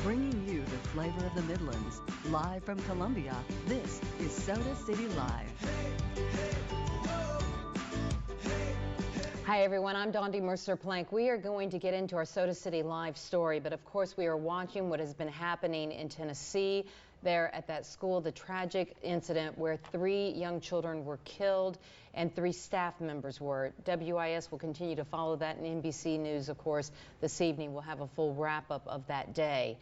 Bringing you the flavor of the Midlands. Live from Columbia, this is Soda City Live. Hi everyone, I'm Dondi Mercer-Plank. We are going to get into our Soda City Live story, but of course we are watching what has been happening in Tennessee there at that school, the tragic incident where 3 young children were killed and 3 staff members were. WIS will continue to follow that, and NBC News, of course, this evening will have a full wrap-up of that day.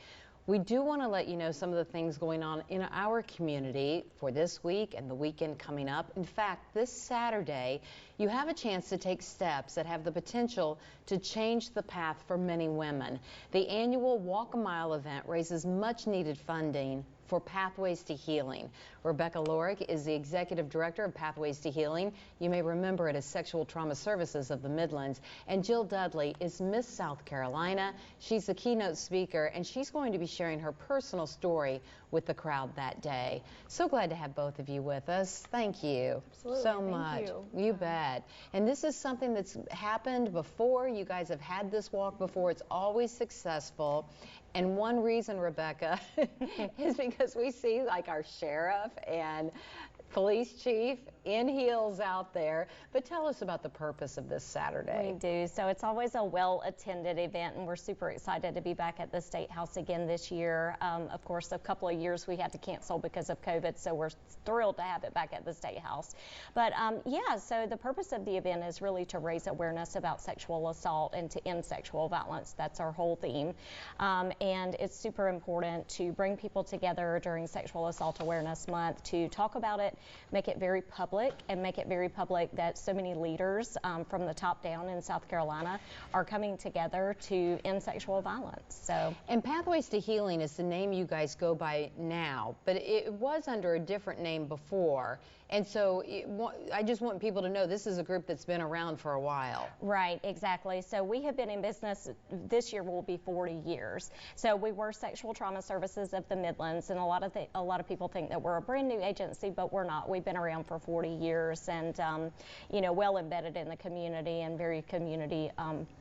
We do want to let you know some of the things going on in our community for this week and the weekend coming up. In fact, this Saturday, you have a chance to take steps that have the potential to change the path for many women. The annual Walk a Mile event raises much needed funding for Pathways to Healing. Rebecca Lorick is the Executive Director of Pathways to Healing. You may remember it as Sexual Trauma Services of the Midlands. And Jill Dudley is Miss South Carolina. She's the keynote speaker, and she's going to be sharing her personal story with the crowd that day. So glad to have both of you with us. Thank you so much. You bet. And this is something that's happened before. You guys have had this walk before. It's always successful. And one reason, Rebecca, is because we see like our sheriff and police chief in heels out there. But tell us about the purpose of this Saturday. We do. So it's always a well-attended event, and we're super excited to be back at the State House again this year. Of course, a couple of years we had to cancel because of COVID, so we're thrilled to have it back at the State House. But yeah, so the purpose of the event is really to raise awareness about sexual assault and to end sexual violence. That's our whole theme. And it's super important to bring people together during Sexual Assault Awareness Month to talk about it, make it very public, and make it very public that so many leaders from the top down in South Carolina are coming together to end sexual violence. So, and Pathways to Healing is the name you guys go by now, but it was under a different name before. And so I just want people to know this is a group that's been around for a while. Right, exactly. So we have been in business, this year will be 40 years. So we were Sexual Trauma Services of the Midlands, and a lot of people think that we're a brand new agency, but we're not. We've been around for 40 years and, you know, well embedded in the community and very community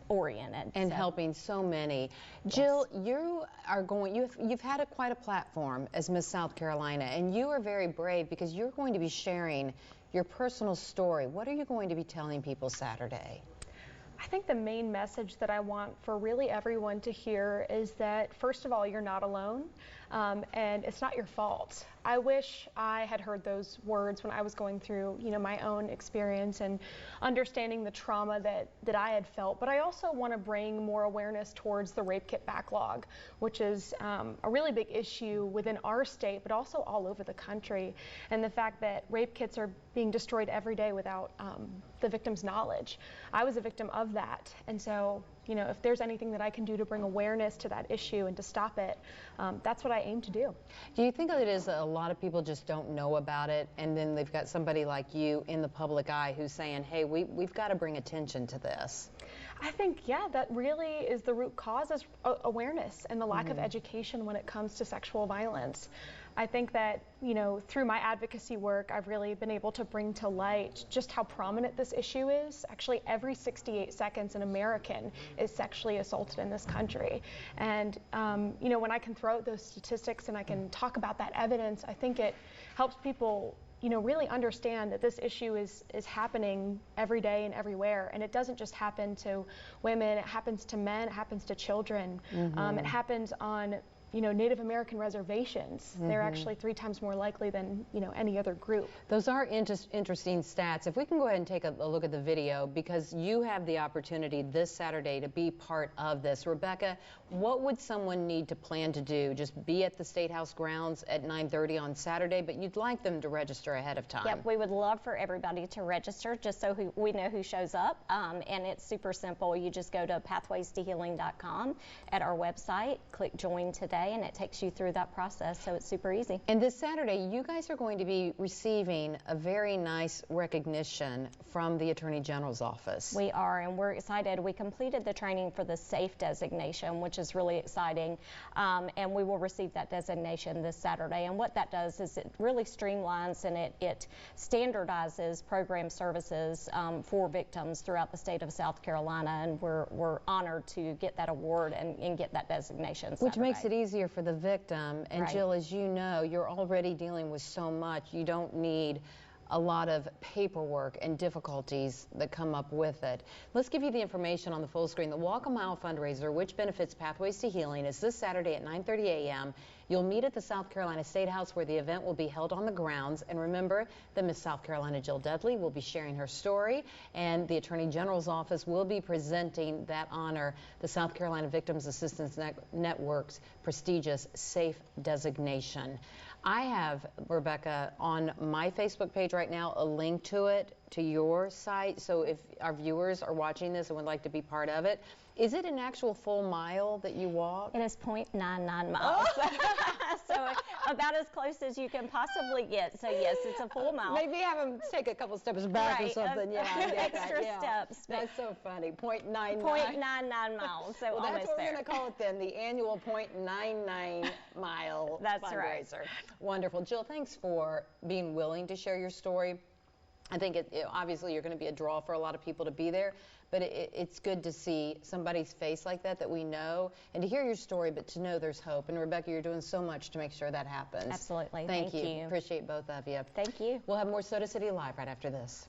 oriented. And so, helping so many. Yes. Jill, you are going, you've had quite a platform as Miss South Carolina, and you are very brave because you're going to be sharing your personal story. What are you going to be telling people Saturday? I think the main message that I want for really everyone to hear is that, first of all, you're not alone, and it's not your fault. I wish I had heard those words when I was going through, you know, my own experience and understanding the trauma that I had felt. But I also want to bring more awareness towards the rape kit backlog, which is a really big issue within our state, but also all over the country. And the fact that rape kits are being destroyed every day without the victim's knowledge. I was a victim of that. And so, you know, if there's anything that I can do to bring awareness to that issue and to stop it, that's what I aim to do. Do you think that it is a lot of people just don't know about it, and then they've got somebody like you in the public eye who's saying, hey, we've got to bring attention to this? I think, yeah, that really is the root cause, is awareness and the lack of education when it comes to sexual violence. I think that, you know, through my advocacy work, I've really been able to bring to light just how prominent this issue is. Actually, every 68 seconds an American is sexually assaulted in this country. And, you know, when I can throw out those statistics and I can talk about that evidence, I think it helps people, you know, really understand that this issue is happening every day and everywhere. And it doesn't just happen to women, it happens to men, it happens to children. It happens on, you know, Native American reservations. They're actually 3 times more likely than, you know, any other group. Those are interesting stats. If we can go ahead and take a look at the video, because you have the opportunity this Saturday to be part of this. Rebecca, what would someone need to plan to do? Just be at the State House grounds at 9:30 on Saturday, but you'd like them to register ahead of time. Yep, we would love for everybody to register just so we know who shows up. And it's super simple. You just go to pathwaystohealing.com at our website, click join today, and it takes you through that process, so it's super easy. And this Saturday, you guys are going to be receiving a very nice recognition from the Attorney General's office. We are, and we're excited. We completed the training for the SAFE designation, which is really exciting, and we will receive that designation this Saturday. And what that does is it really streamlines and it standardizes program services for victims throughout the state of South Carolina, and we're honored to get that award and get that designation Saturday. Which makes it easy easier for the victim. And Right. Jill, as you know, you're already dealing with so much. You don't need a lot of paperwork and difficulties that come up with it. Let's give you the information on the full screen. The Walk a Mile fundraiser, which benefits Pathways to Healing, is this Saturday at 9:30 a.m. You'll meet at the South Carolina State House, where the event will be held on the grounds. And remember that Miss South Carolina Jill Dudley will be sharing her story, and the Attorney General's office will be presenting that honor, the South Carolina Victims Assistance Network's prestigious SAFE designation. I have, Rebecca, on my Facebook page right now, a link to it, to your site. So if our viewers are watching this and would like to be part of it, is it an actual full mile that you walk? It is 0.99 miles. So about as close as you can possibly get. So yes, it's a full mile. Maybe have them take a couple steps back or Right, something. Yeah, I get that, extra yeah. steps. but That's so funny. 0.99. 0.99 miles. So Well, that's almost what there. we're going to call it then, the annual 0.99 mile That's right. fundraiser. Wonderful. Jill, thanks for being willing to share your story. I think obviously you're going to be a draw for a lot of people to be there, but it's good to see somebody's face like that we know, and to hear your story, but to know there's hope. And Rebecca, you're doing so much to make sure that happens. Absolutely. Thank Thank you. Appreciate both of you. Thank you. We'll have more Soda City Live right after this.